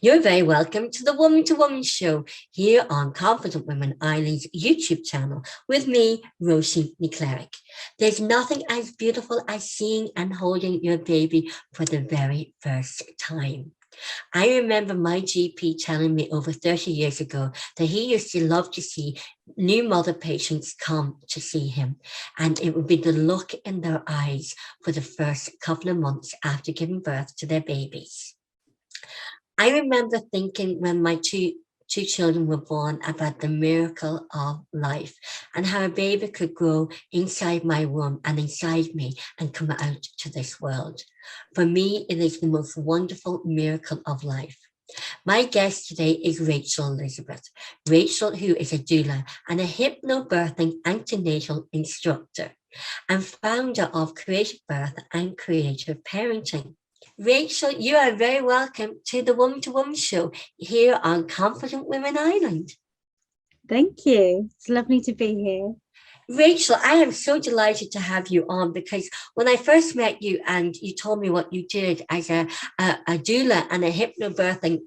You're very welcome to Woman show here on Confident Women Island's YouTube channel with me, Roisin Ni Chleirigh. There's nothing as beautiful as seeing and holding your baby for the very first time. I remember my GP telling me over 30 years ago that he used to love to see new mother patients come to see him, and it would be the look in their eyes for the first couple of months after giving birth to their babies. I remember thinking when my two children were born about the miracle of life and how a baby could grow inside my womb and inside me and come out to this world. For me, it is the most wonderful miracle of life. My guest today is Rachel Elizabeth. Rachel, who is a doula and a hypnobirthing antenatal instructor and founder of Creative Birth and Creative Parenting. Rachel, you are very welcome to the Woman to Woman show here on Confident Women Island. Thank you. It's lovely to be here. Rachel, I am so delighted to have you on because when I first met you and you told me what you did as a doula and a hypnobirthing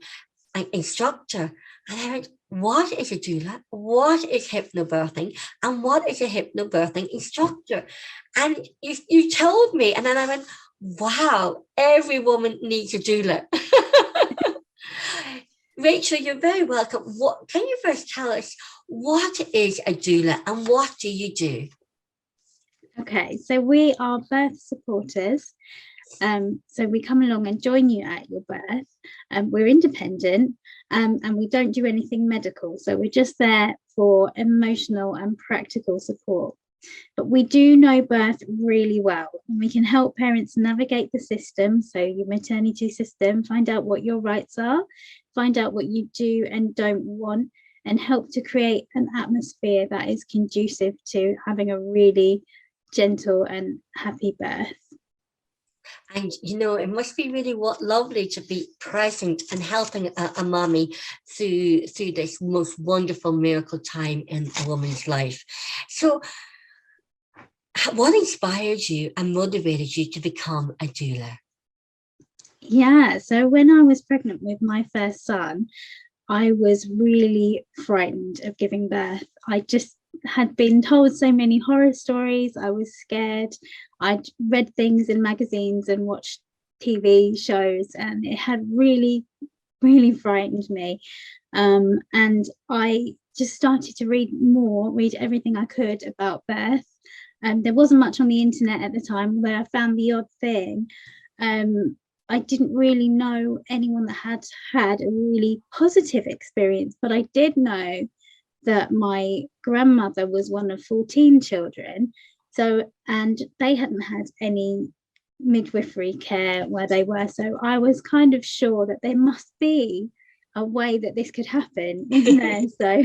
instructor, and I went, what is a doula? What is hypnobirthing? And what is a hypnobirthing instructor? And you told me, and then I went, wow, every woman needs a doula. Rachel, you're very welcome. Can you first tell us what is a doula and what do you do? Okay, so we are birth supporters. So we come along and join you at your birth. We're independent and we don't do anything medical. So we're just there for emotional and practical support. But we do know birth really well, and we can help parents navigate the system, so your maternity system, find out what your rights are, find out what you do and don't want, and help to create an atmosphere that is conducive to having a really gentle and happy birth. And, it must be really lovely to be present and helping a mommy through this most wonderful miracle time in a woman's life. So, what inspired you and motivated you to become a doula? Yeah, so when I was pregnant with my first son, I was really frightened of giving birth. I just had been told so many horror stories. I was scared. I'd read things in magazines and watched TV shows, and it had really, really frightened me. And I just started to read everything I could about birth. There wasn't much on the internet at the time, where I found the odd thing. I didn't really know anyone that had a really positive experience, but I did know that my grandmother was one of 14 children. And they hadn't had any midwifery care where they were. So I was kind of sure that there must be a way that this could happen, isn't there?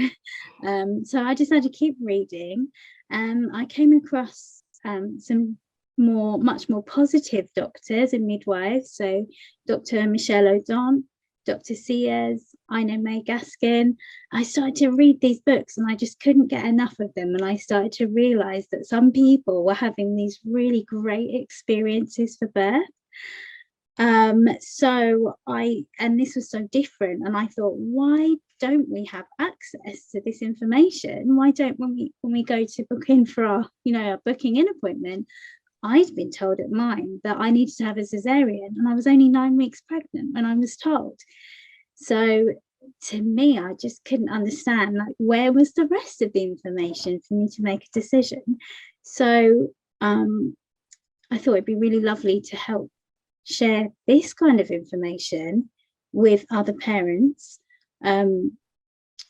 So I decided to keep reading. I came across some much more positive doctors and midwives. So Dr. Michelle O'Don, Dr. Sears, Ina May Gaskin. I started to read these books and I just couldn't get enough of them. And I started to realize that some people were having these really great experiences for birth. And this was so different. And I thought, why don't we have access to this information? Why don't when we go to book in for our booking in appointment, I'd been told at mine that I needed to have a cesarean, and I was only 9 weeks pregnant when I was told. So to me, I just couldn't understand, where was the rest of the information for me to make a decision? So I thought it'd be really lovely to help share this kind of information with other parents.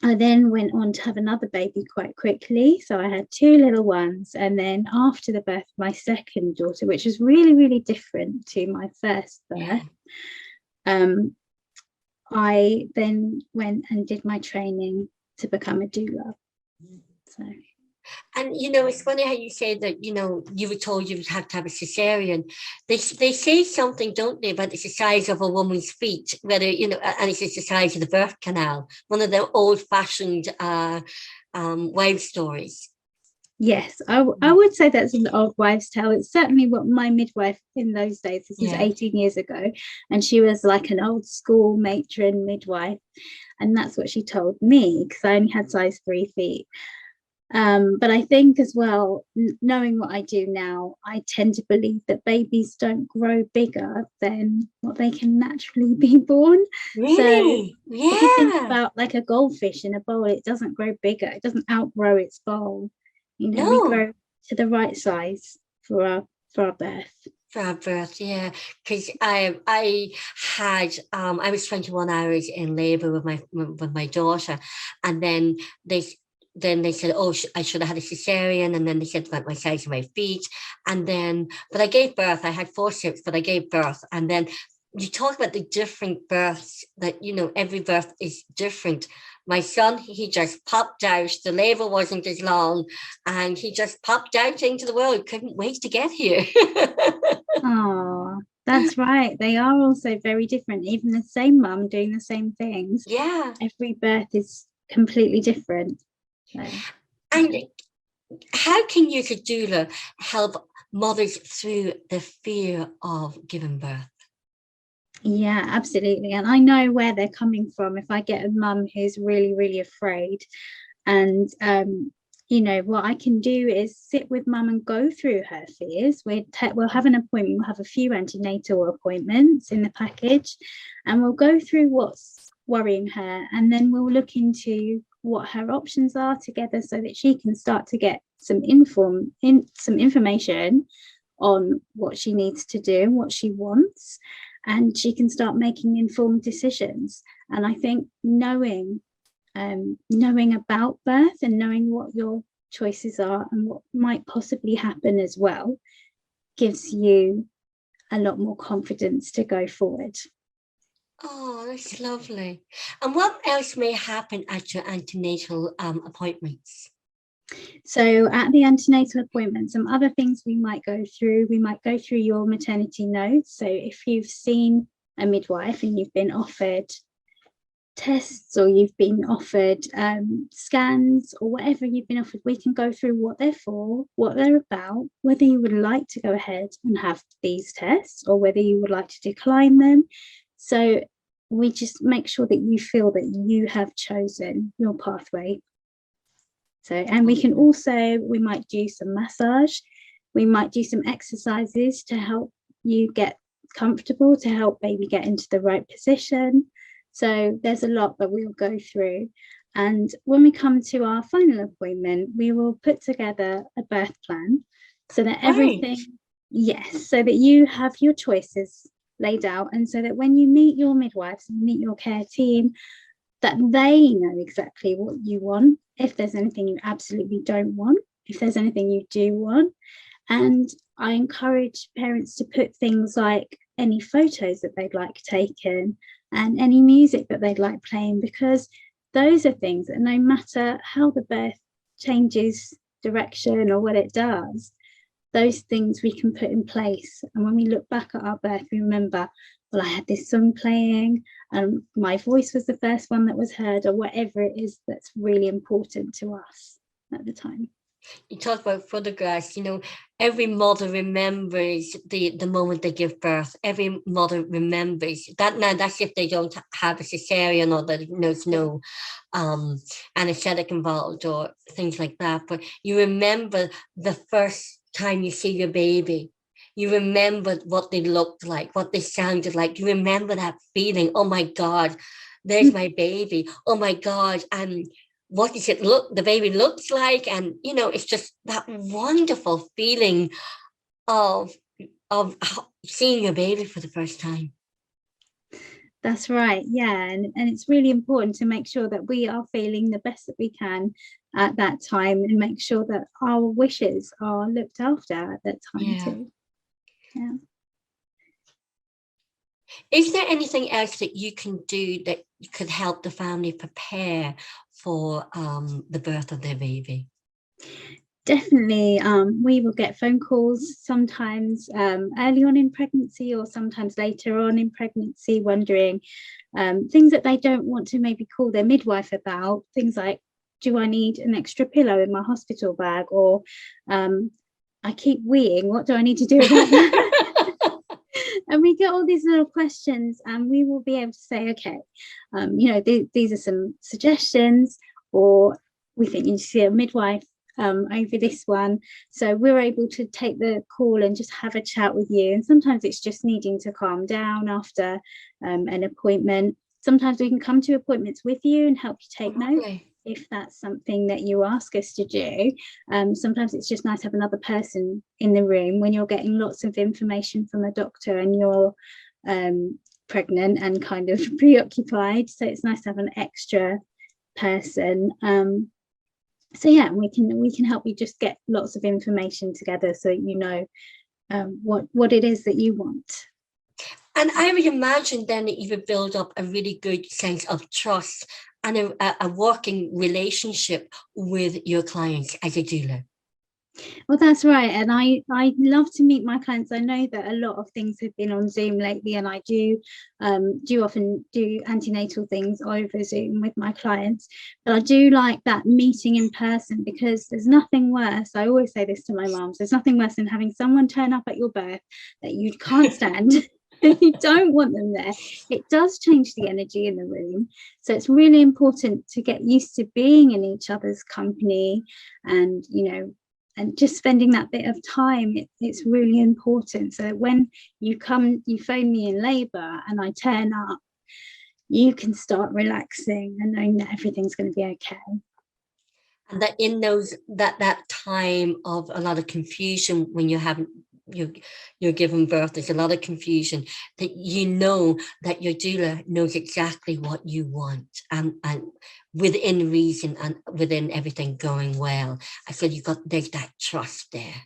I then went on to have another baby quite quickly. So I had 2 little ones. And then after the birth of my second daughter, which was really, really different to my first birth, I then went and did my training to become a doula. So. And, it's funny how you say that, you were told you would have to have a cesarean. They say something, don't they, about it's the size of a woman's feet, whether, and it's just the size of the birth canal, one of the old-fashioned wives' stories. Yes, I would say that's an old wives' tale. It's certainly what my midwife in those days, this is Yeah. 18 years ago, and she was like an old school matron midwife. And that's what she told me, because I only had size 3 feet. But I think as well, knowing what I do now, I tend to believe that babies don't grow bigger than what they can naturally be born. So Really? if you think Yeah. about like a goldfish in a bowl, it doesn't grow bigger, it doesn't outgrow its bowl. You know, we No. grow to the right size for our birth. For our birth, yeah. Because I was 21 hours in labor with my daughter, and they they said, oh, I should have had a cesarean, and then they said about my size of my feet, and then but I gave birth. I had forceps, but I gave birth, and then you talk about the different births that every birth is different. My son, he just popped out. The labor wasn't as long, and he just popped out into the world. Couldn't wait to get here. Oh, that's right. They are also very different. Even the same mum doing the same things, Yeah. every birth is completely different. So, And yeah. how can you, as a doula, help mothers through the fear of giving birth? Yeah, absolutely. And I know where they're coming from. If I get a mum who's really, really afraid, and you know, what I can do is sit with mum and go through her fears. We'll have an appointment. We'll have a few antenatal appointments in the package, and we'll go through what's worrying her, and then we'll look into what her options are together, so that she can start to get some information on what she needs to do and what she wants, and she can start making informed decisions. And I think knowing about birth and knowing what your choices are and what might possibly happen as well gives you a lot more confidence to go forward. Oh, that's lovely. And what else may happen at your antenatal appointments? So at the antenatal appointment, some other things we might go through your maternity notes. So if you've seen a midwife and you've been offered tests, or you've been offered scans, or whatever you've been offered, we can go through what they're for, what they're about, whether you would like to go ahead and have these tests or whether you would like to decline them. So we just make sure that you feel that you have chosen your pathway. So, and we might do some massage, we might do some exercises to help you get comfortable, to help baby get into the right position. So there's a lot that we'll go through. And when we come to our final appointment, we will put together a birth plan, so that everything, yes, so that you have your choices laid out, and so that when you meet your midwives and meet your care team, that they know exactly what you want, if there's anything you absolutely don't want, if there's anything you do want. And I encourage parents to put things like any photos that they'd like taken and any music that they'd like playing, because those are things that no matter how the birth changes direction or what it does, those things we can put in place. And when we look back at our birth, we remember, well, I had this song playing and my voice was the first one that was heard, or whatever it is that's really important to us at the time. You talk about photographs, every mother remembers the moment they give birth. Every mother remembers that. Now, that's if they don't have a cesarean, or that there's no anesthetic involved or things like that. But you remember the first time you see your baby. You remember what they looked like, what they sounded like. You remember that feeling. Oh my God, there's my baby. Oh my God, what does it look, the baby looks like? And it's just that wonderful feeling of seeing your baby for the first time. That's right, yeah. And it's really important to make sure that we are feeling the best that we can at that time, and make sure that our wishes are looked after at that time too. Yeah. Is there anything else that you can do that could help the family prepare for the birth of their baby? Definitely, we will get phone calls sometimes early on in pregnancy, or sometimes later on in pregnancy, wondering things that they don't want to maybe call their midwife about, things like, do I need an extra pillow in my hospital bag? Or I keep weeing, what do I need to do about that? And we get all these little questions, and we will be able to say, okay, these are some suggestions, or we think you see a midwife over this one. So we're able to take the call and just have a chat with you. And sometimes it's just needing to calm down after an appointment. Sometimes we can come to appointments with you and help you take notes if that's something that you ask us to do. Sometimes it's just nice to have another person in the room when you're getting lots of information from a doctor and you're pregnant and kind of preoccupied. So it's nice to have an extra person. So yeah, we can help you just get lots of information together so you know what it is that you want. And I would imagine then that you would build up a really good sense of trust and a working relationship with your clients as a doula. Well, that's right. And I love to meet my clients. I know that a lot of things have been on Zoom lately, and I do often do antenatal things over Zoom with my clients. But I do like that meeting in person, because there's nothing worse. I always say this to my moms. There's nothing worse than having someone turn up at your birth that you can't stand. You don't want them there. It does change the energy in the room. So it's really important to get used to being in each other's company, and and just spending that bit of time. It's really important. So when you phone me in labour and I turn up, you can start relaxing and knowing that everything's going to be okay. And that in that time of a lot of confusion, when you're giving birth, there's a lot of confusion, that you know that your doula knows exactly what you want, and within reason and within everything going well. I said there's that trust there.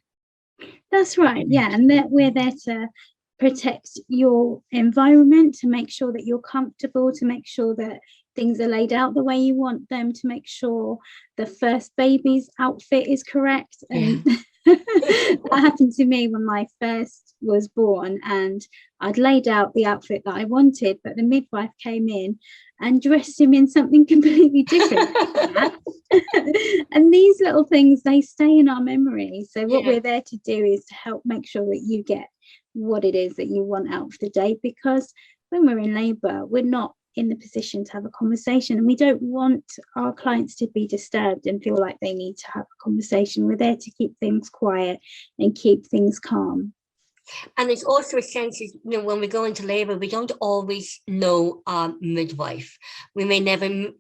That's right. Yeah, and that we're there to protect your environment, to make sure that you're comfortable, to make sure that things are laid out the way you want them, to make sure the first baby's outfit is correct. And that happened to me when my first was born, and I'd laid out the outfit that I wanted, but the midwife came in and dressed him in something completely different. And these little things, they stay in our memory. So what we're there to do is to help make sure that you get what it is that you want out of the day, because when we're in labour, we're not in the position to have a conversation, and we don't want our clients to be disturbed and feel like they need to have a conversation. We're there to keep things quiet and keep things calm. And it's also a sense of, when we go into labour, we don't always know our midwife. We may never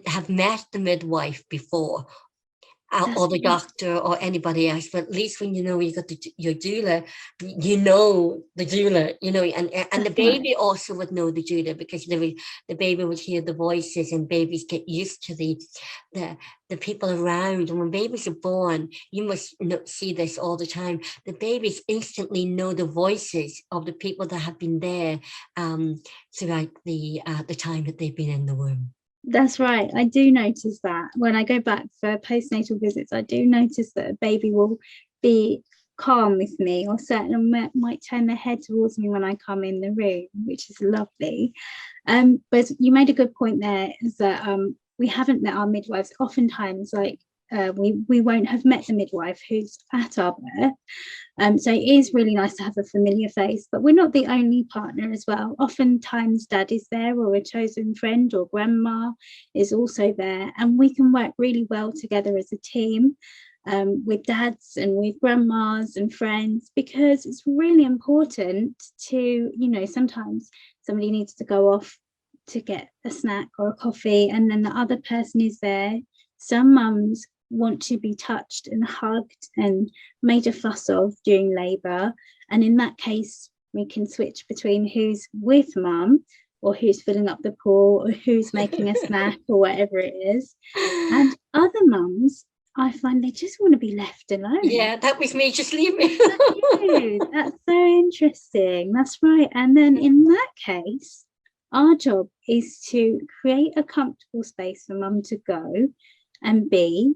have met the midwife before, or the doctor or anybody else, but at least when you got your doula, the doula, and the baby also would know the doula, because the baby would hear the voices, and babies get used to the people around. And when babies are born, you must see this all the time, the babies instantly know the voices of the people that have been there throughout the time that they've been in the womb. That's right. I do notice that when I go back for postnatal visits. I do notice that a baby will be calm with me, or certainly might turn their head towards me when I come in the room, which is lovely. But you made a good point there, is that we haven't met our midwives. Oftentimes, we won't have met the midwife who's at our birth. So it is really nice to have a familiar face, but we're not the only partner as well. Oftentimes dad is there, or a chosen friend, or grandma is also there, and we can work really well together as a team, with dads and with grandmas and friends, because it's really important to, sometimes somebody needs to go off to get a snack or a coffee, and then the other person is there. Some mums want to be touched and hugged and made a fuss of during labour, and in that case we can switch between who's with mum, or who's filling up the pool, or who's making a snack, or whatever it is. And other mums, I find they just want to be left alone. Yeah, that was me. Just leave me. That's so interesting. That's right. And then in that case, our job is to create a comfortable space for mum to go and be,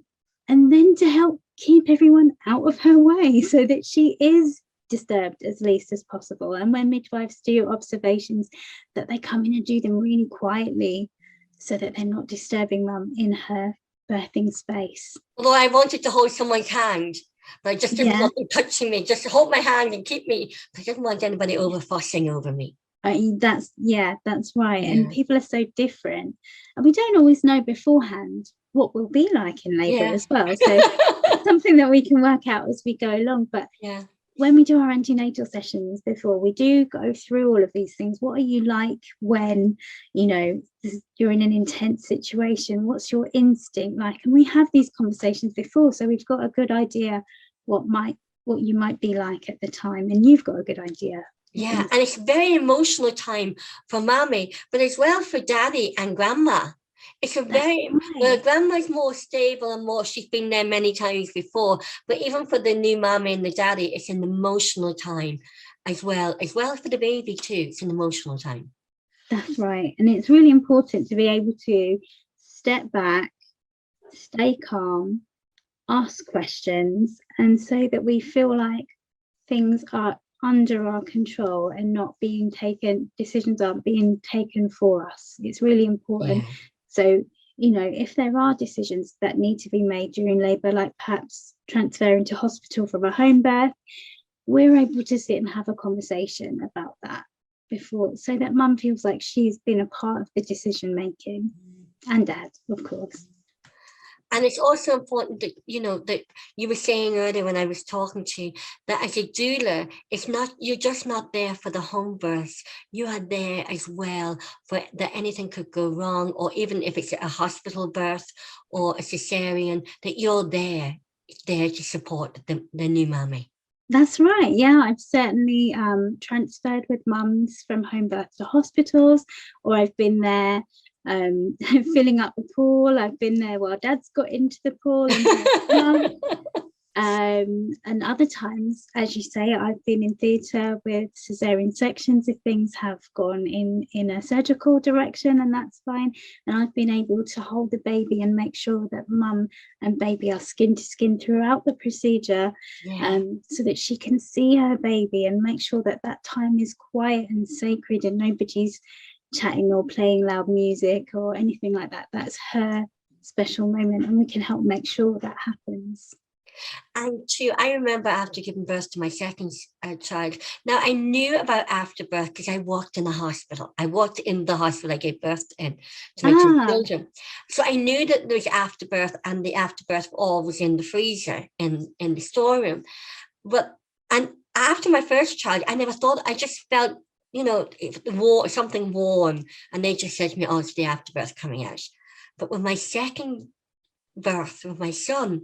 and then to help keep everyone out of her way so that she is disturbed as least as possible. And when midwives do observations, that they come in and do them really quietly, so that they're not disturbing mum in her birthing space. Although I wanted to hold someone's hand, but I just didn't want them touching me, just hold my hand and keep me. I didn't want anybody over fussing over me. That's right. And people are so different, and we don't always know beforehand what we'll be like in labour as well. So that's something that we can work out as we go along. But when we do our antenatal sessions before, we do go through all of these things. What are you like when, you know, you're in an intense situation? What's your instinct like? And we have these conversations before, so we've got a good idea what you might be like at the time, and you've got a good idea. Yeah, and it's a very emotional time for mommy, but as well for daddy and grandma. It's a very, well, grandma's more stable and more, she's been there many times before, but even for the new mommy and the daddy, it's an emotional time as well for the baby too. It's an emotional time. That's right. And it's really important to be able to step back, stay calm, ask questions, and so that we feel like things are under our control and not being taken, decisions aren't being taken for us. It's really important. So, you know, if there are decisions that need to be made during labour, like perhaps transferring to hospital from a home birth, we're able to sit and have a conversation about that before, so that mum feels like she's been a part of the decision making, and dad, of course. And it's also important that, you know, that you were saying earlier when I was talking to you, that as a doula, it's not, you're just not there for the home birth. You are there as well for that anything could go wrong, or even if it's a hospital birth or a cesarean, that you're there to support the new mommy. That's right. Yeah, I've certainly transferred with mums from home birth to hospitals, or I've been there filling up the pool. I've been there while dad's got into the pool and other times, as you say, I've been in theatre with cesarean sections if things have gone in a surgical direction, and that's fine, and I've been able to hold the baby and make sure that mum and baby are skin to skin throughout the procedure, so that she can see her baby and make sure that that time is quiet and sacred and nobody's chatting or playing loud music or anything like that. That's her special moment, and we can help make sure that happens. And too, I remember after giving birth to my second child, now I knew about afterbirth because I worked in the hospital. I gave birth in to my two children. So I knew that there was afterbirth, and the afterbirth all was in the freezer in the storeroom. And after my first child, I never thought, I just felt, you know, something warm, and they just said to me, oh, it's the afterbirth coming out. But with my second birth with my son,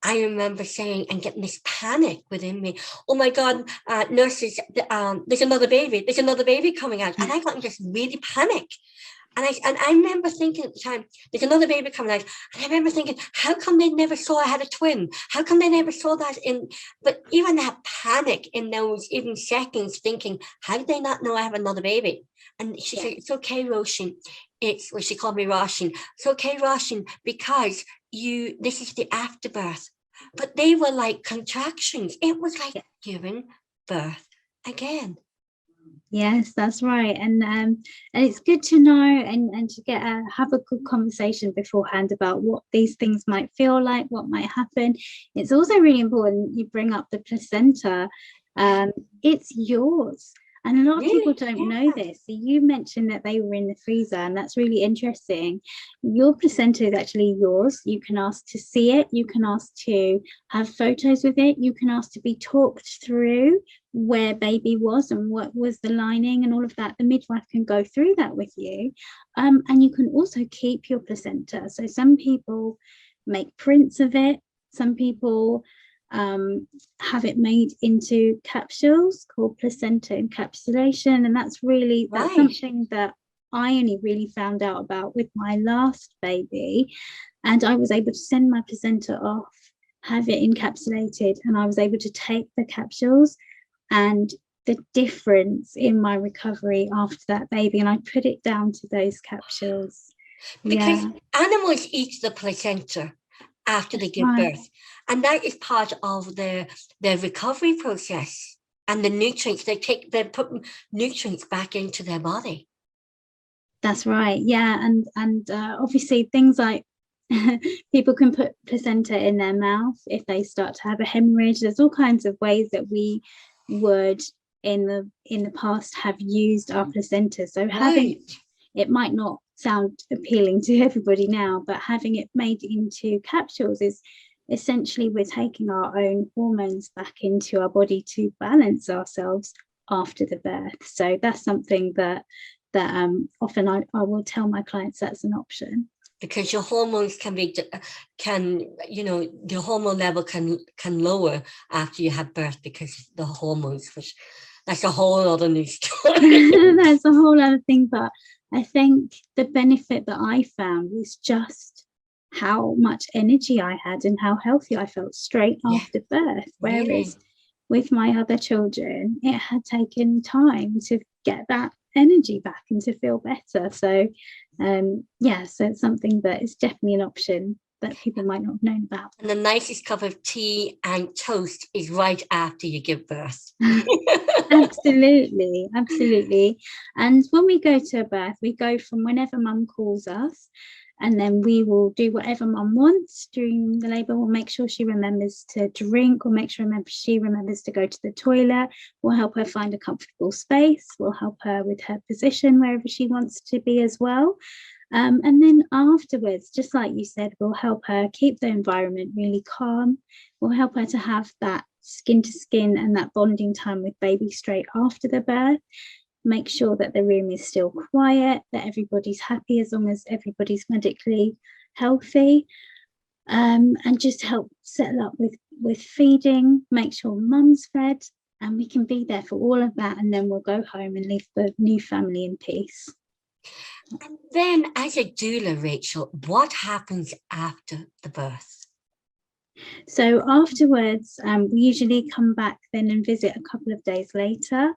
I remember saying and getting this panic within me, oh my God, nurses, there's another baby coming out. And I got just really panic. And I remember thinking at the time, there's another baby coming out. And I remember thinking, how come they never saw I had a twin? How come they never saw that but even that panic in those even seconds, thinking, how did they not know I have another baby? And she said, it's okay, Roisin. She called me Roisin. It's okay, Roisin, because this is the afterbirth. But they were like contractions. It was like giving birth again. Yes, that's right. And it's good to know and to have a good conversation beforehand about what these things might feel like, what might happen. It's also really important you bring up the placenta. It's yours. And a lot of people don't know this. So you mentioned that they were in the freezer, and that's really interesting. Your placenta is actually yours. You can ask to see it. You can ask to have photos with it. You can ask to be talked through where baby was and what was the lining and all of that. The midwife can go through that with you. And you can also keep your placenta. So some people make prints of it. Some people have it made into capsules called placenta encapsulation, and that's something that I only really found out about with my last baby, and I was able to send my placenta off, have it encapsulated, and I was able to take the capsules, and the difference in my recovery after that baby, and I put it down to those capsules. Because animals eat the placenta after they give birth, and that is part of their recovery process, and the nutrients they put nutrients back into their body. That's right. And obviously things like people can put placenta in their mouth if they start to have a hemorrhage. There's all kinds of ways that we would in the past have used our placenta. So having it might not sound appealing to everybody now, but having it made into capsules is essentially we're taking our own hormones back into our body to balance ourselves after the birth. So that's something that often I will tell my clients that's an option. Because your hormones the hormone level can lower after you have birth because the hormones, which that's a whole other new story. That's a whole other thing, but I think the benefit that I found was just how much energy I had and how healthy I felt straight after birth. Whereas with my other children, it had taken time to get that energy back and to feel better. So so it's something that is definitely an option that people might not have known about. And the nicest cup of tea and toast is right after you give birth. Absolutely. And when we go to a birth, we go from whenever mum calls us, and then we will do whatever mum wants during the labour. We'll make sure she remembers to drink. We'll make sure she remembers to go to the toilet. We'll help her find a comfortable space. We'll help her with her position wherever she wants to be as well. And then afterwards, just like you said, we'll help her keep the environment really calm. We'll help her to have that skin to skin and that bonding time with baby straight after the birth. Make sure that the room is still quiet, that everybody's happy as long as everybody's medically healthy, and just help settle up with feeding, make sure mum's fed, and we can be there for all of that, and then we'll go home and leave the new family in peace. And then as a doula, Rachel, what happens after the birth? So afterwards, we usually come back then and visit a couple of days later.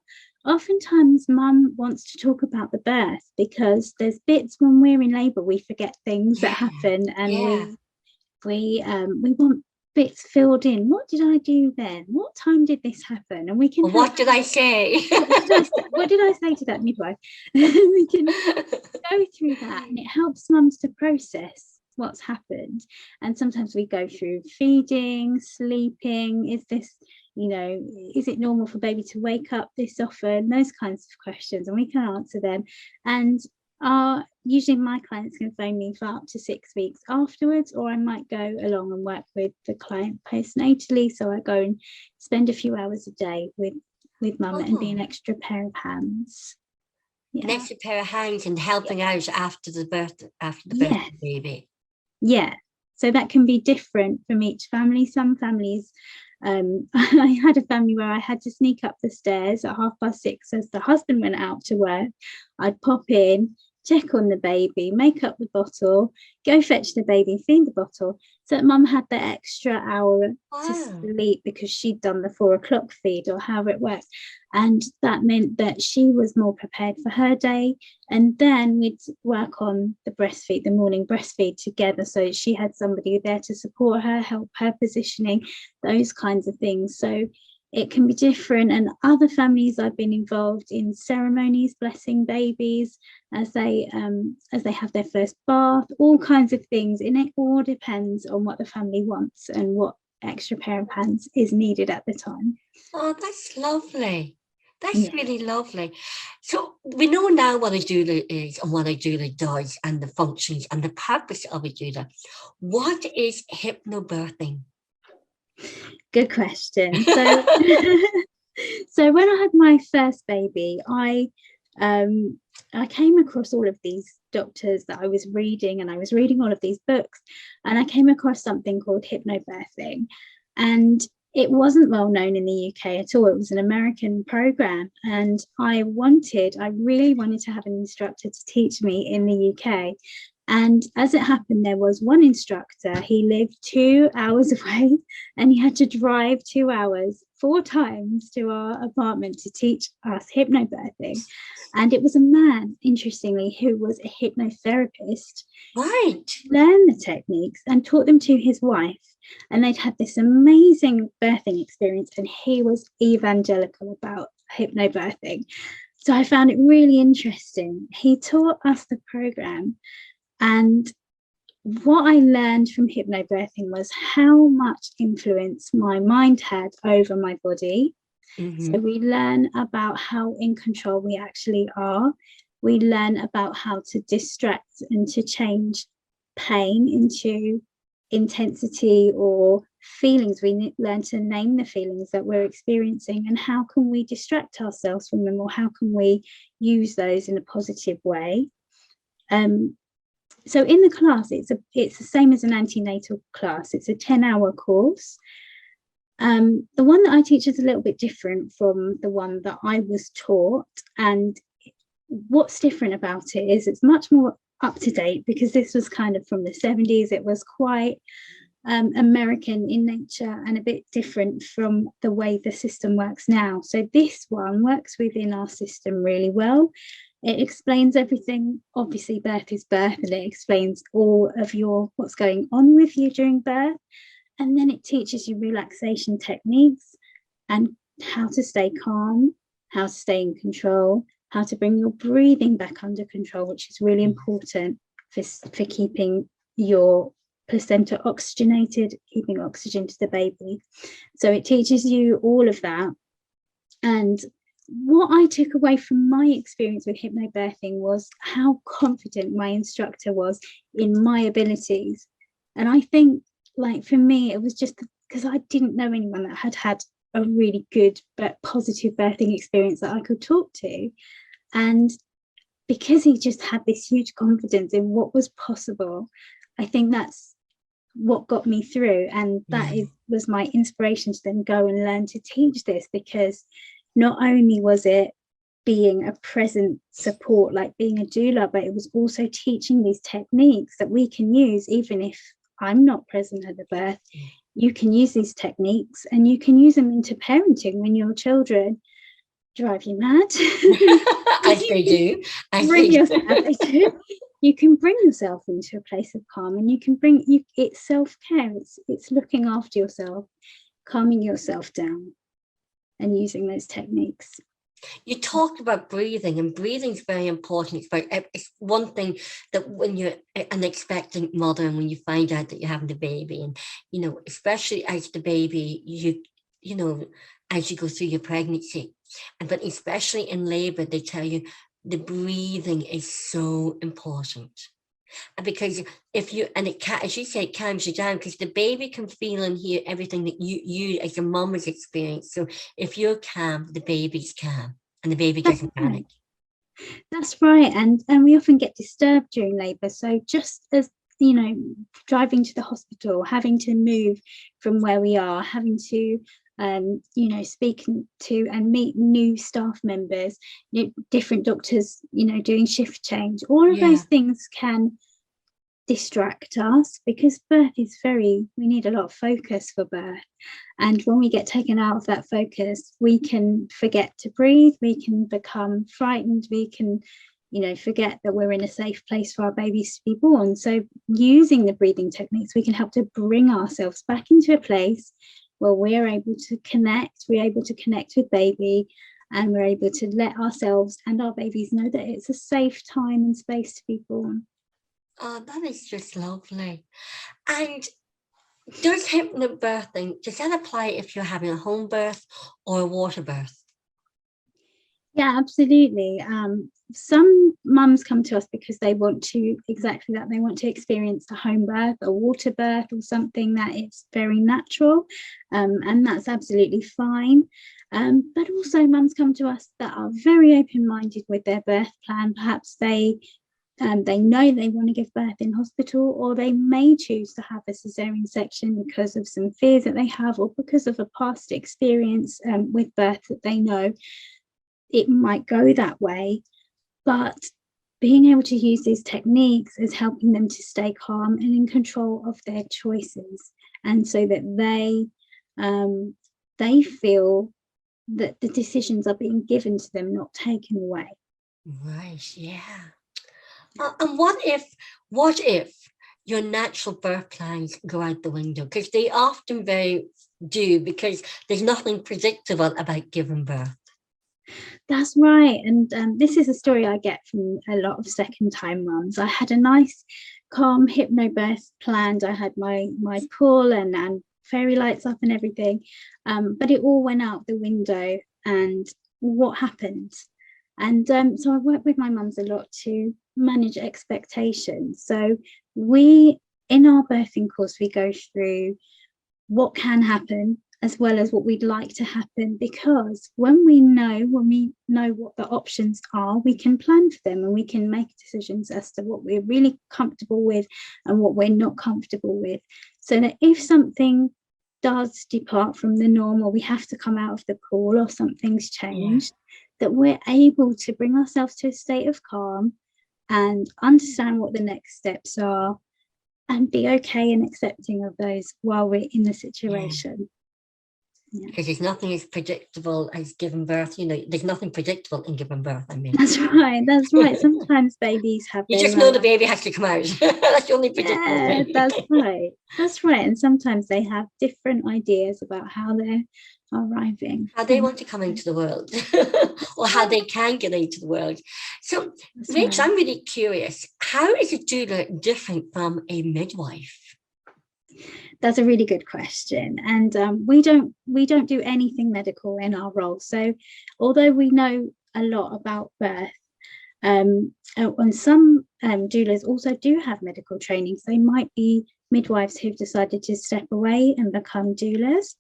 Oftentimes mum wants to talk about the birth because there's bits when we're in labour we forget things that happen, and we want bits filled in. What did I do then? What time did this happen? And we can what did I say? what did I say to that midwife? We can go through that, and it helps mums to process what's happened. And sometimes we go through feeding, sleeping. Is this, is it normal for baby to wake up this often? Those kinds of questions, and we can answer them. And usually my clients can phone me for up to 6 weeks afterwards, or I might go along and work with the client postnatally. So I go and spend a few hours a day with mum and be an extra pair of hands. An extra pair of hands and helping out after the birth of the baby. Yeah, so that can be different from each family. Some families, I had a family where I had to sneak up the stairs at 6:30 as the husband went out to work. I'd pop in, check on the baby, make up the bottle, go fetch the baby, feed the bottle. So that mum had the extra hour to sleep because she'd done the 4 o'clock feed or however it worked. And that meant that she was more prepared for her day. And then we'd work on the morning breastfeed together. So she had somebody there to support her, help her positioning, those kinds of things. So it can be different. And other families, I've been involved in ceremonies, blessing babies as they have their first bath, all kinds of things. And it all depends on what the family wants and what extra pair of hands is needed at the time. Oh, that's lovely. That's really lovely. So we know now what a doula is and what a doula does and the functions and the purpose of a doula. What is hypnobirthing? Good question. So, so when I had my first baby, I came across all of these doctors that I was reading, and I was reading all of these books, and I came across something called hypnobirthing, and it wasn't well known in the UK at all. It was an American program, and I really wanted to have an instructor to teach me in the UK. And as it happened, there was one instructor. He lived 2 hours away, and he had to drive 2 hours 4 times to our apartment to teach us hypnobirthing. And it was a man, interestingly, who was a hypnotherapist. Right. Learned the techniques and taught them to his wife. And they'd had this amazing birthing experience, and he was evangelical about hypnobirthing. So I found it really interesting. He taught us the program, and what I learned from hypnobirthing was how much influence my mind had over my body. So we learn about how in control we actually are. We learn about how to distract and to change pain into intensity or feelings. We learn to name the feelings that we're experiencing, and how can we distract ourselves from them, or how can we use those in a positive way. So in the class, it's the same as an antenatal class. It's a 10-hour course. The one that I teach is a little bit different from the one that I was taught, and what's different about it is it's much more up to date, because this was kind of from the 70s. It was quite American in nature and a bit different from the way the system works now. So this one works within our system really well. It explains everything. Obviously, birth is birth, and it explains all of what's going on with you during birth. And then it teaches you relaxation techniques and how to stay calm, how to stay in control, how to bring your breathing back under control, which is really important for keeping your placenta oxygenated, keeping oxygen to the baby. So it teaches you all of that. And what I took away from my experience with hypnobirthing was how confident my instructor was in my abilities. And I think, like, for me, it was just because I didn't know anyone that had had a really good but positive birthing experience that I could talk to. And because he just had this huge confidence in what was possible, I think that's what got me through. And that was my inspiration to then go and learn to teach this, because not only was it being a present support, like being a doula, but it was also teaching these techniques that we can use even if I'm not present at the birth. You can use these techniques, and you can use them into parenting when your children drive you mad. As they do. You can bring yourself into a place of calm, and you can it's self-care. It's looking after yourself, calming yourself down, and using those techniques. You talked about breathing, and breathing is very important. It's one thing that when you're an expectant mother, and when you find out that you're having the baby, and especially as the baby, as you go through your pregnancy, but especially in labor, they tell you the breathing is so important. Because if you, and it can, as you say, it calms you down, because the baby can feel and hear everything that you as a mom has experienced. So if you're calm, the baby's calm, and the baby doesn't panic. That's right. And we often get disturbed during labor. So just as, driving to the hospital, having to move from where we are, having to speak to and meet new staff members, different doctors, doing shift change, all of those things can distract us, because birth is we need a lot of focus for birth. And when we get taken out of that focus, we can forget to breathe, we can become frightened, we can forget that we're in a safe place for our babies to be born. So using the breathing techniques, we can help to bring ourselves back into a place where we're able to connect with baby, and we're able to let ourselves and our babies know that it's a safe time and space to be born. Oh, that is just lovely. And does hypnobirthing, does that apply if you're having a home birth or a water birth? Yeah, absolutely. Some mums come to us because they want to exactly that. They want to experience a home birth, a water birth, or something that is very natural, and that's absolutely fine. But also mums come to us that are very open-minded with their birth plan. Perhaps they know they want to give birth in hospital, or they may choose to have a cesarean section because of some fears that they have, or because of a past experience with birth that they know it might go that way. But being able to use these techniques is helping them to stay calm and in control of their choices, and so that they feel that the decisions are being given to them, not taken away. Right, yeah. And what if your natural birth plans go out the window? Because they often do, because there's nothing predictable about giving birth. That's right. And this is a story I get from a lot of second-time mums. I had a nice calm hypnobirth planned. I had my pool and fairy lights up and everything, but it all went out the window. And what happened? And so I work with my mums a lot to manage expectations. So we, in our birthing course, we go through what can happen as well as what we'd like to happen, because when we know what the options are, we can plan for them and we can make decisions as to what we're really comfortable with and what we're not comfortable with, so that if something does depart from the norm, or we have to come out of the pool, or something's changed, that we're able to bring ourselves to a state of calm and understand what the next steps are and be okay and accepting of those while we're in the situation. Because there's nothing as predictable as giving birth. There's nothing predictable in giving birth. That's right. Sometimes babies have you just know the baby has to come out. That's the only predictable thing. That's right. And sometimes they have different ideas about how they're arriving, how they want to come into the world, or how they can get into the world. So Rach, I'm really curious, how is a doula different from a midwife? That's a really good question. And we don't do anything medical in our role. So although we know a lot about birth, and some doulas also do have medical training. So they might be midwives who've decided to step away and become doulas,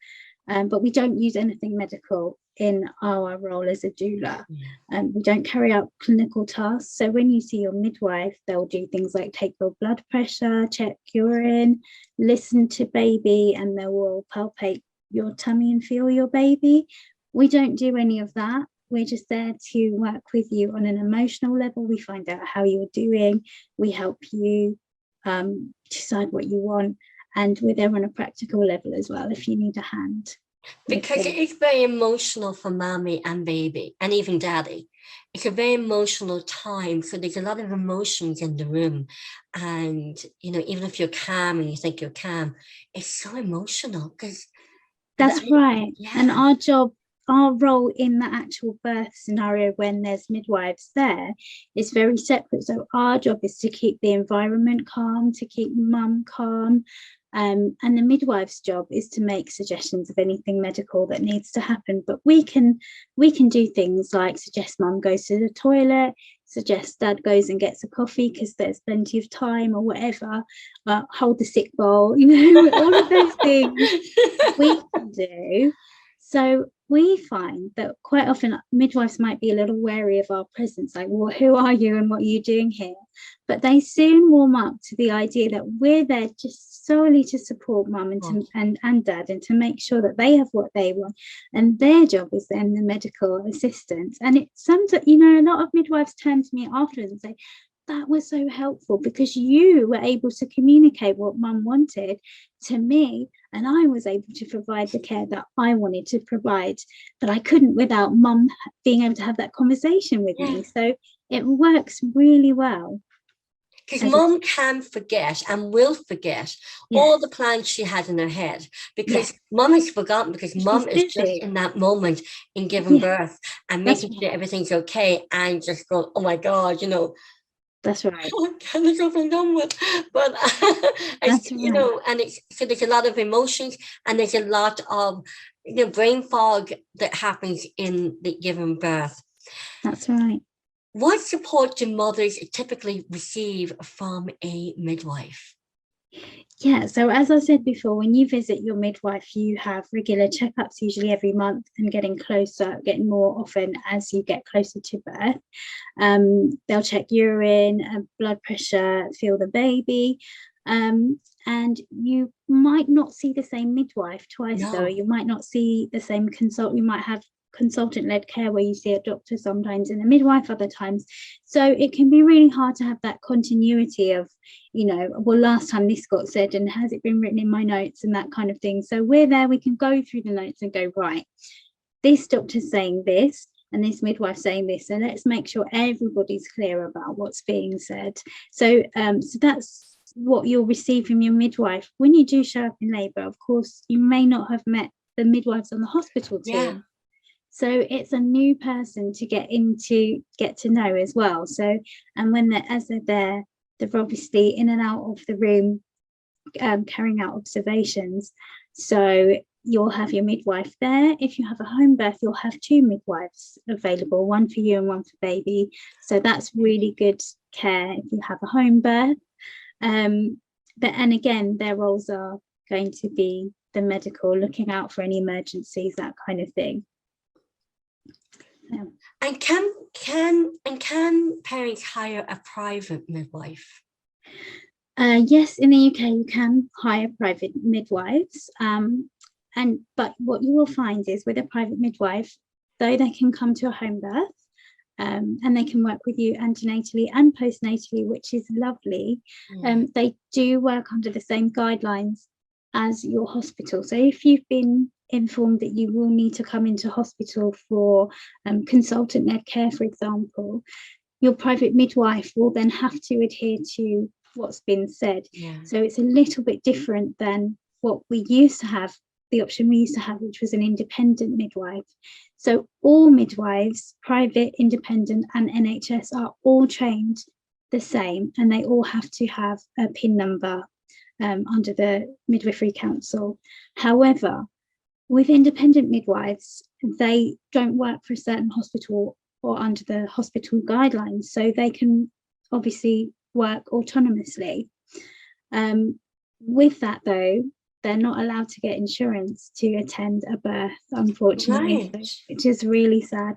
but we don't use anything medical in our role as a doula. We don't carry out clinical tasks. So when you see your midwife, they'll do things like take your blood pressure, check urine, listen to baby, and they will palpate your tummy and feel your baby. We don't do any of that. We're just there to work with you on an emotional level. We find out how you're doing. We help you decide what you want. And we're there on a practical level as well if you need a hand. Because it is very emotional for mommy and baby, and even daddy. It's a very emotional time. So there's a lot of emotions in the room. And, even if you're calm and you think you're calm, it's so emotional. That's right. Yeah. And our role in the actual birth scenario, when there's midwives there, is very separate. So our job is to keep the environment calm, to keep mum calm. And the midwife's job is to make suggestions of anything medical that needs to happen. But we can do things like suggest mum goes to the toilet, suggest dad goes and gets a coffee because there's plenty of time, or whatever, hold the sick bowl, all of those things we can do. So we find that quite often midwives might be a little wary of our presence, like, well, who are you and what are you doing here? But they soon warm up to the idea that we're there just solely to support mum and dad, and to make sure that they have what they want. And their job is then the medical assistance. And it's sometimes, a lot of midwives turn to me afterwards and say, that was so helpful because you were able to communicate what mum wanted to me, and I was able to provide the care that I wanted to provide, but I couldn't without mum being able to have that conversation with me. So it works really well. Because mum can forget and will forget all the plans she had in her head, because mum has forgotten, because mum is just in that moment in giving birth and making sure everything's okay, and just go, oh my God, That's right. Can this all been done with? But and so there's a lot of emotions, and there's a lot of brain fog that happens in the giving birth. That's right. What support do mothers typically receive from a midwife? Yeah, so as I said before, when you visit your midwife, you have regular checkups, usually every month, and getting more often as you get closer to birth. They'll check urine, blood pressure, feel the baby. And you might not see the same midwife twice, though. You might not see the same consultant. You might have consultant-led care where you see a doctor sometimes and a midwife other times. So it can be really hard to have that continuity of, well, last time this got said, and has it been written in my notes, and that kind of thing. So we're there, we can go through the notes and go, right, this doctor's saying this and this midwife saying this, so let's make sure everybody's clear about what's being said. So so that's what you'll receive from your midwife. When you do show up in labour, of course, you may not have met the midwives on the hospital team. So it's a new person to get to know as well. So, and as they're there, they're obviously in and out of the room, carrying out observations. So you'll have your midwife there. If you have a home birth, you'll have 2 midwives available, one for you and one for baby. So that's really good care if you have a home birth. And again, their roles are going to be the medical, looking out for any emergencies, that kind of thing. And can parents hire a private midwife? Yes, in the UK you can hire private midwives, but what you will find is with a private midwife, though they can come to a home birth, and they can work with you antenatally and postnatally, which is lovely. They do work under the same guidelines as your hospital. So if you've been informed that you will need to come into hospital for consultant-led care, for example, your private midwife will then have to adhere to what's been said. So it's a little bit different than what we used to have, the option we used to have, which was an independent midwife. So all midwives, private, independent and NHS, are all trained the same, and they all have to have a PIN number under the Midwifery Council. However, with independent midwives, they don't work for a certain hospital or under the hospital guidelines, so they can obviously work autonomously. With that though, they're not allowed to get insurance to attend a birth, unfortunately, which is really sad.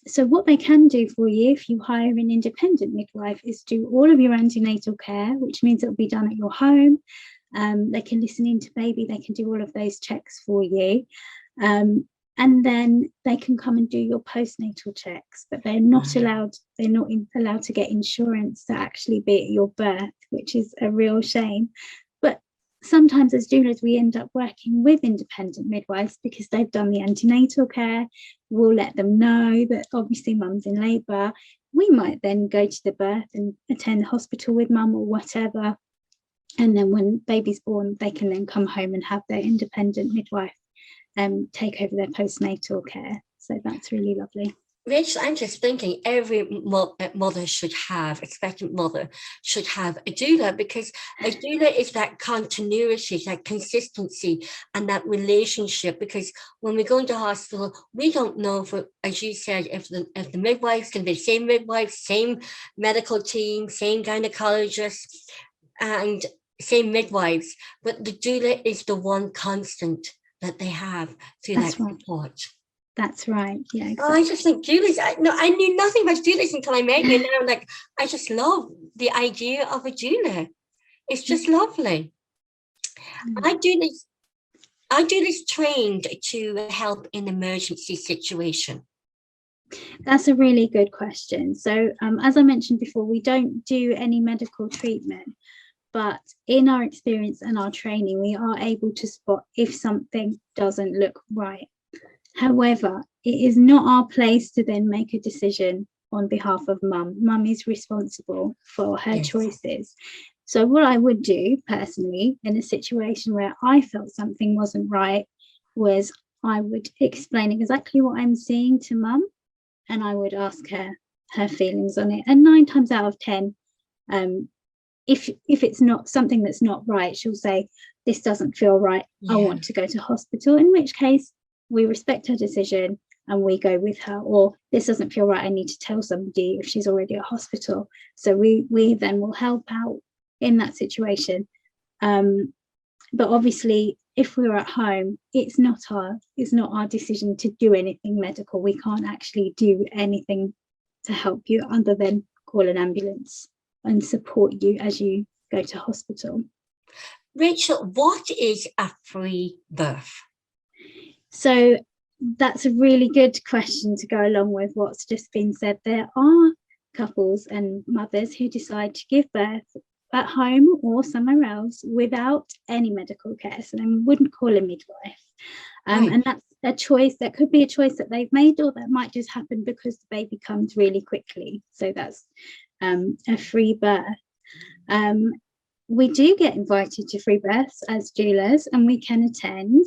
So what they can do for you if you hire an independent midwife is do all of your antenatal care, which means it'll be done at your home. They can listen into baby, they can do all of those checks for you. And then they can come and do your postnatal checks, but they're not allowed to get insurance to actually be at your birth, which is a real shame. But sometimes as doulas, we end up working with independent midwives because they've done the antenatal care. We'll let them know that obviously mum's in labour. We might then go to the birth and attend the hospital with mum or whatever. And then when baby's born, they can then come home and have their independent midwife take over their postnatal care. So that's really lovely. Rich, I'm just thinking every mother should have, expectant mother should have a doula, because a doula is that continuity, that consistency and that relationship. Because when we go into hospital, we don't know, for, as you said, if the midwives can be the same midwife, same medical team, same gynecologist and same midwives, but the doula is the one constant that they have through that support. That's right. Yeah, exactly. Oh, I just think doulas. I knew nothing about doulas until I met you. Now, like, I just love the idea of a doula. It's just lovely. I doulas trained to help in emergency situation. That's a really good question. So, as I mentioned before, we don't do any medical treatment. But in our experience and our training, we are able to spot if something doesn't look right. However, it is not our place to then make a decision on behalf of mum. Mum is responsible for her choices. So what I would do personally in a situation where I felt something wasn't right was I would explain exactly what I'm seeing to mum, and I would ask her feelings on it. And 9 times out of 10, if it's not something that's not right, she'll say, this doesn't feel right, I want to go to hospital, in which case we respect her decision and we go with her. Or this doesn't feel right, I need to tell somebody, if she's already at hospital. So we then will help out in that situation. But obviously if we're at home, it's not our decision to do anything medical. We can't actually do anything to help you other than call an ambulance and support you as you go to hospital. Rachel, what is a free birth? So that's a really good question to go along with what's just been said. There are couples and mothers who decide to give birth at home or somewhere else without any medical care, so they wouldn't call a midwife. And that's a choice. That could be a choice that they've made, or that might just happen because the baby comes really quickly. So that's a free birth. We do get invited to free births as doulas, and we can attend.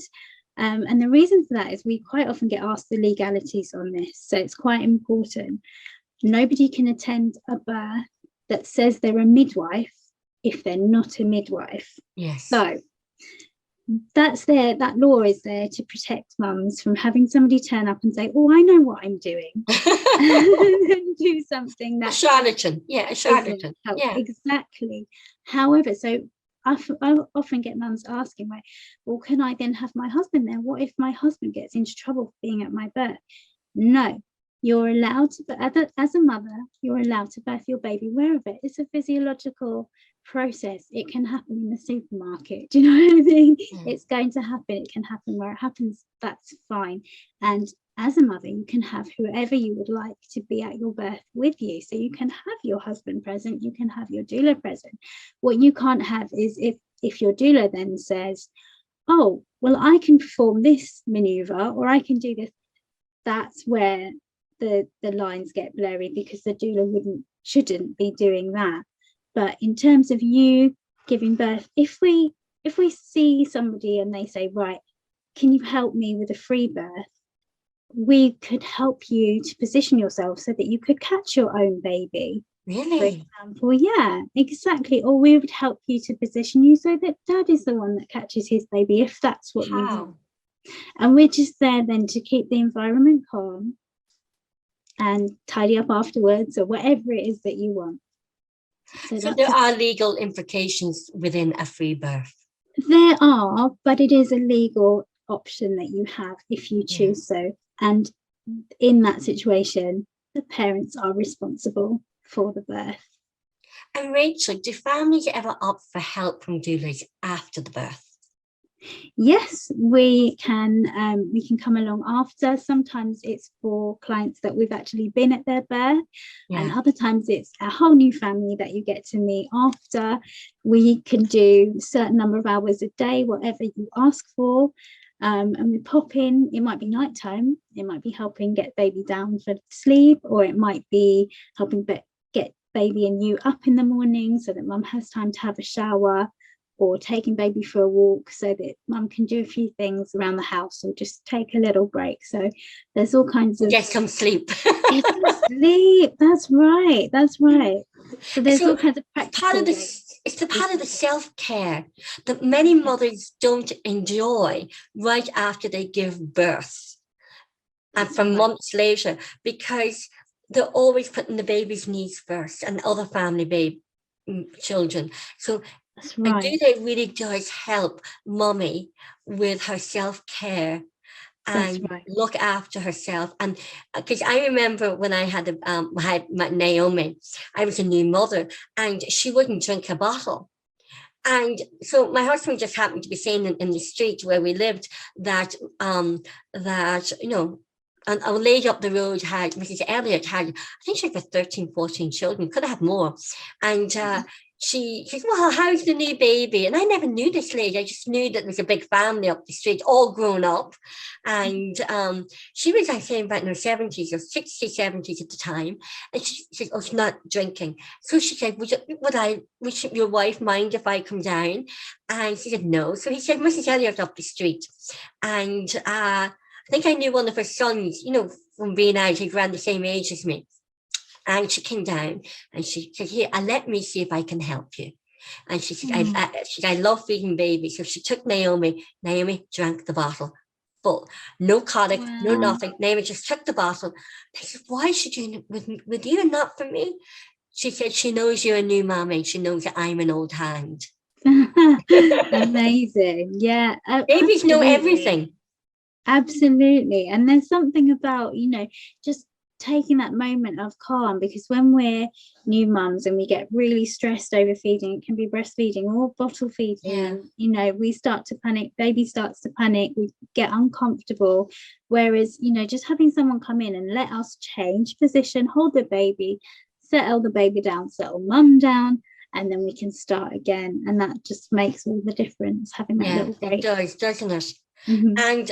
And the reason for that is we quite often get asked the legalities on this, so it's quite important. Nobody can attend a birth that says they're a midwife if they're not a midwife. Yes. So that law is there to protect mums from having somebody turn up and say, oh, I know what I'm doing, and do something that a charlatan. Yeah, a charlatan. Yeah. Exactly. However, so I often get mums asking, like, well, can I then have my husband there? What if my husband gets into trouble for being at my birth? No, you're allowed to, as a mother, you're allowed to birth your baby wherever. It's a physiological process. It can happen in the supermarket. Do you know what I mean? It's going to happen. It can happen where it happens. That's fine. And as a mother, you can have whoever you would like to be at your birth with you. So you can have your husband present, you can have your doula present. What you can't have is if your doula then says, oh, well, I can perform this maneuver or I can do this, that's where the lines get blurry, because the doula shouldn't be doing that. But in terms of you giving birth, if we see somebody and they say, right, can you help me with a free birth? We could help you to position yourself so that you could catch your own baby. Really? For example, yeah, exactly. Or we would help you to position you so that dad is the one that catches his baby, if that's what you want. And we're just there then to keep the environment calm and tidy up afterwards, or whatever it is that you want. So there are legal implications within a free birth. There are, but it is a legal option that you have if you choose so. And in that situation, the parents are responsible for the birth. And Rachel, do families ever opt for help from doulas after the birth? Yes, we can come along after. Sometimes it's for clients that we've actually been at their birth, and other times it's a whole new family that you get to meet after. We can do a certain number of hours a day, whatever you ask for. And we pop in. It might be nighttime, it might be helping get baby down for sleep, or it might be helping get baby and you up in the morning so that mum has time to have a shower, or taking baby for a walk so that mum can do a few things around the house, or just take a little break. So there's all kinds of... Get some sleep. Get some sleep. That's right. So there's all kinds of practical ways. It's the part of the self-care that many mothers don't enjoy right after they give birth and for months later, because they're always putting the baby's needs first and other family children. So that's right. I do think it really does help mummy with her self-care and look after herself. And because I remember when I had Naomi, I was a new mother and she wouldn't drink a bottle. And so my husband just happened to be saying in the street where we lived that you know, and a lady up the road had, Mrs. Elliott had, I think she had 13, 14 children, could have had more. And she said, well, how's the new baby? And I never knew this lady. I just knew that there was a big family up the street, all grown up. And she was, I think, about in her 70s or 60s, 70s at the time. And she said, oh, she's not drinking. So she said, would your wife mind if I come down? And she said, no. So he said, Mrs. Elliott up the street. And I think I knew one of her sons, you know, from being out, he's around the same age as me. And she came down and she said, here, let me see if I can help you. And she said, I love feeding babies. So she took Naomi. Naomi drank the bottle full. No colic, no nothing. Naomi just took the bottle. I said, why is she doing it with you and not for me? She said, she knows you're a new mommy. She knows that I'm an old hand. Amazing. Yeah. Babies know everything. Absolutely. And there's something about, you know, just taking that moment of calm, because when we're new mums and we get really stressed over feeding, it can be breastfeeding or bottle feeding, you know, we start to panic, baby starts to panic, we get uncomfortable. Whereas, you know, just having someone come in and let us change position, hold the baby, settle the baby down, settle mum down, and then we can start again. And that just makes all the difference, having that little break. It does, doesn't it? And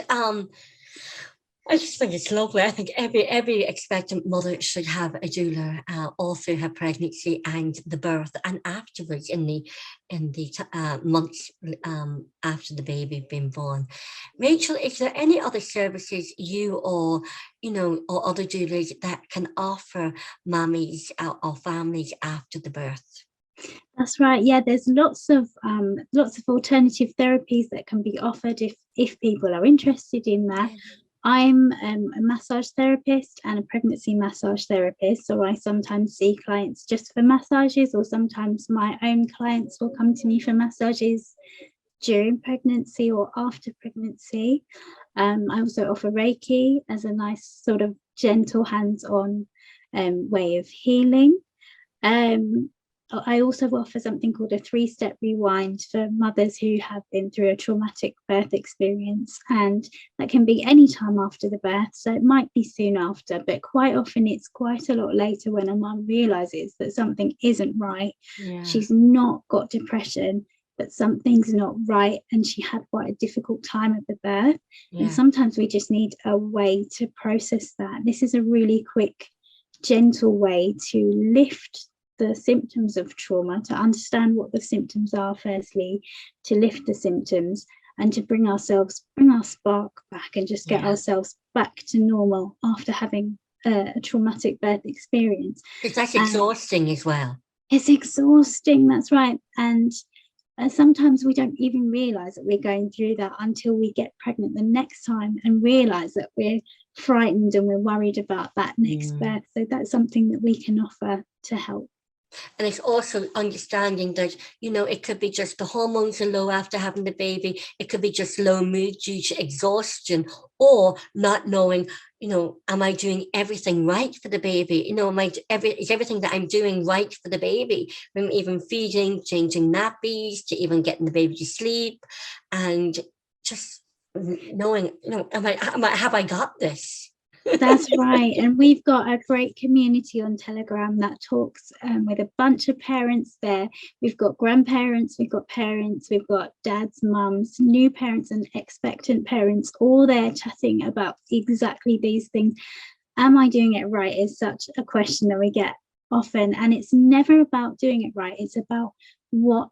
I just think it's lovely. I think every expectant mother should have a doula all through her pregnancy and the birth, and afterwards in the months after the baby been born. Rachel, is there any other services you or or other doulas that can offer mummies or families after the birth? That's right. Yeah, there's lots of alternative therapies that can be offered if people are interested in that. I'm a massage therapist and a pregnancy massage therapist, so I sometimes see clients just for massages, or sometimes my own clients will come to me for massages during pregnancy or after pregnancy. I also offer Reiki as a nice sort of gentle hands-on way of healing. I also offer something called a 3-step rewind for mothers who have been through a traumatic birth experience, and that can be any time after the birth. So it might be soon after, but quite often it's quite a lot later when a mum realizes that something isn't right. Yeah. She's not got depression, but something's not right, and she had quite a difficult time at the birth. And sometimes we just need a way to process that. This is a really quick, gentle way to lift the symptoms of trauma, to understand what the symptoms are firstly, to lift the symptoms, and to bring our spark back and just get ourselves back to normal after having a traumatic birth experience. Because that's exhausting as well. It's exhausting, that's right. And sometimes we don't even realize that we're going through that until we get pregnant the next time and realize that we're frightened and we're worried about that next birth. So that's something that we can offer to help. And it's also understanding that, it could be just the hormones are low after having the baby. It could be just low mood due to exhaustion, or not knowing, am I doing everything right for the baby? Is everything that I'm doing right for the baby? From even feeding, changing nappies, to even getting the baby to sleep, and just knowing, have I got this? That's right. And we've got a great community on Telegram that talks with a bunch of parents there. We've got grandparents, we've got parents, we've got dads, mums, new parents and expectant parents, all there chatting about exactly these things. Am I doing it right is such a question that we get often. And it's never about doing it right. It's about what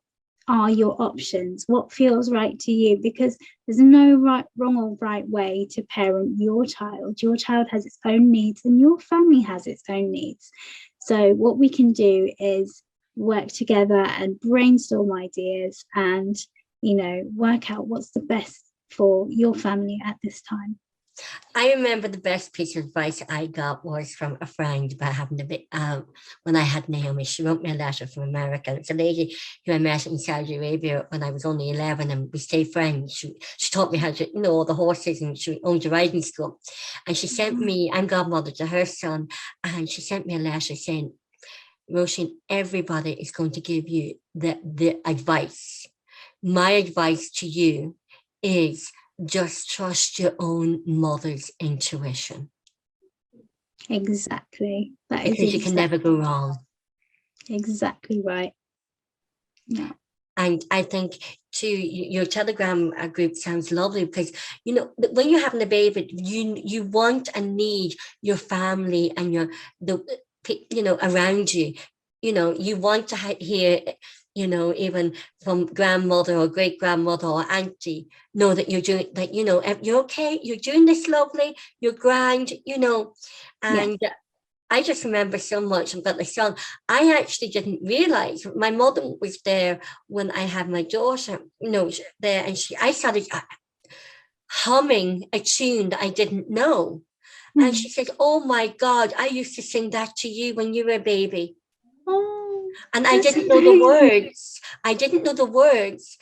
are your options, what feels right to you, because there's no wrong or right way to parent your child. Your child has its own needs and your family has its own needs. So what we can do is work together and brainstorm ideas and work out what's the best for your family at this time. I remember the best piece of advice I got was from a friend about having a bit, when I had Naomi. She wrote me a letter from America. It's a lady who I met in Saudi Arabia when I was only 11, and we stayed friends. She taught me how to, all the horses, and she owned a riding school. And she sent me, I'm godmother to her son, and she sent me a letter saying, Roisin, everybody is going to give you the advice. My advice to you is just trust your own mother's intuition. Exactly. Because you can never go wrong. Exactly right. Yeah. And I think too, your Telegram group sounds lovely, because when you're having a baby, you want and need your family and around you. You want to hear, even from grandmother or great grandmother or auntie, know that you're doing that. You're okay. You're doing this lovely. You're grand. And. Yeah. I just remember so much about the song. I actually didn't realize my mother was there when I had my daughter, there, and I started humming a tune that I didn't know. And she said, oh my God, I used to sing that to you when you were a baby. Oh, and I didn't know the words. I didn't know the words.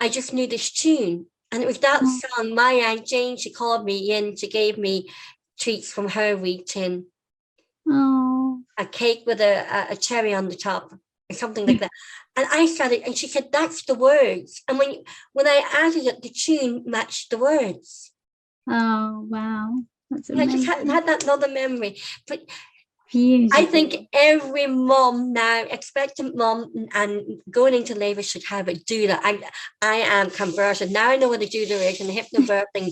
I just knew this tune. And it was that song. My Aunt Jane, she called me in. She gave me treats from her wheat tin. Oh. A cake with a cherry on the top, or something like that. And I started, and she said, that's the words. And when I added it, the tune matched the words. Oh, wow. That's amazing. I just had that another memory. But Beautiful. I think every mom now, expectant mom and going into labour, should have a doula. I am converted. Now I know what a doula is and the hypnobirthing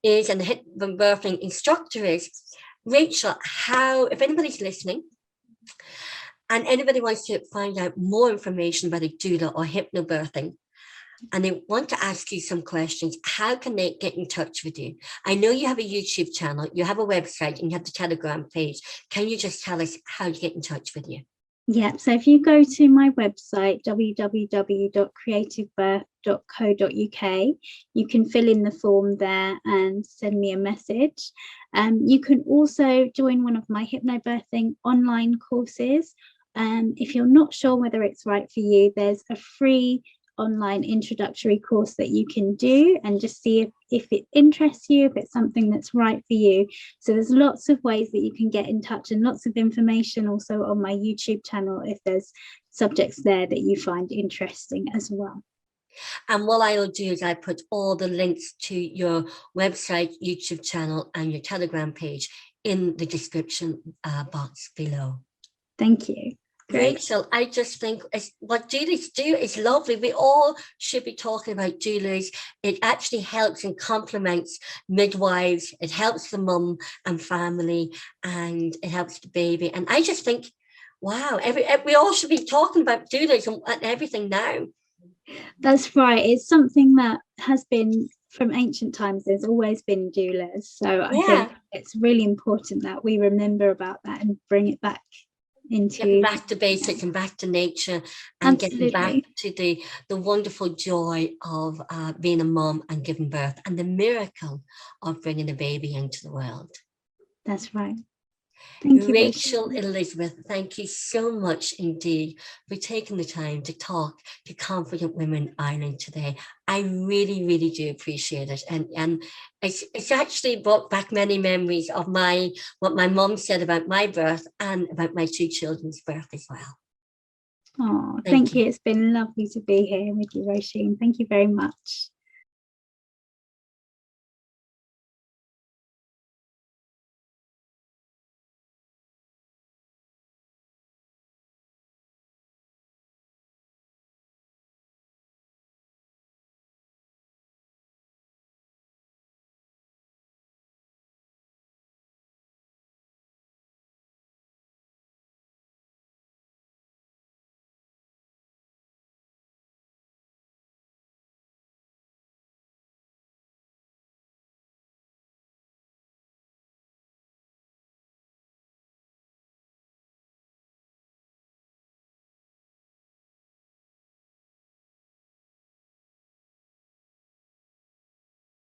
is and the hypnobirthing instructor is. Rachel, how, if anybody's listening and anybody wants to find out more information about a doula or hypnobirthing, and they want to ask you some questions, how can they get in touch with you? I know you have a YouTube channel, you have a website, and you have the Telegram page. Can you just tell us how to get in touch with you? Yeah, so if you go to my website, www.creativebirth.co.uk, you can fill in the form there and send me a message. You can also join one of my hypnobirthing online courses. If you're not sure whether it's right for you, there's a free online introductory course that you can do and just see if it interests you, if it's something that's right for you. So there's lots of ways that you can get in touch and lots of information also on my YouTube channel if there's subjects there that you find interesting as well. And what I'll do is I put all the links to your website, YouTube channel, and your Telegram page in the description box below. Thank you. Great. Rachel, I just think what doulas do is lovely. We all should be talking about doulas. It actually helps and complements midwives. It helps the mum and family, and it helps the baby. And I just think, wow, we all should be talking about doulas and everything now. That's right. It's something that has been from ancient times. There's always been doulas. So I think it's really important that we remember about that and bring it back into getting back to basics and back to nature and getting back to the wonderful joy of being a mom and giving birth and the miracle of bringing a baby into the world. That's right. Thank you, Rachel Elizabeth, thank you so much indeed for taking the time to talk to Confident Women Ireland today. I really, really do appreciate it. And it's actually brought back many memories of what my mom said about my birth and about my two children's birth as well. Oh, thank you. It's been lovely to be here with you, Roisin. Thank you very much.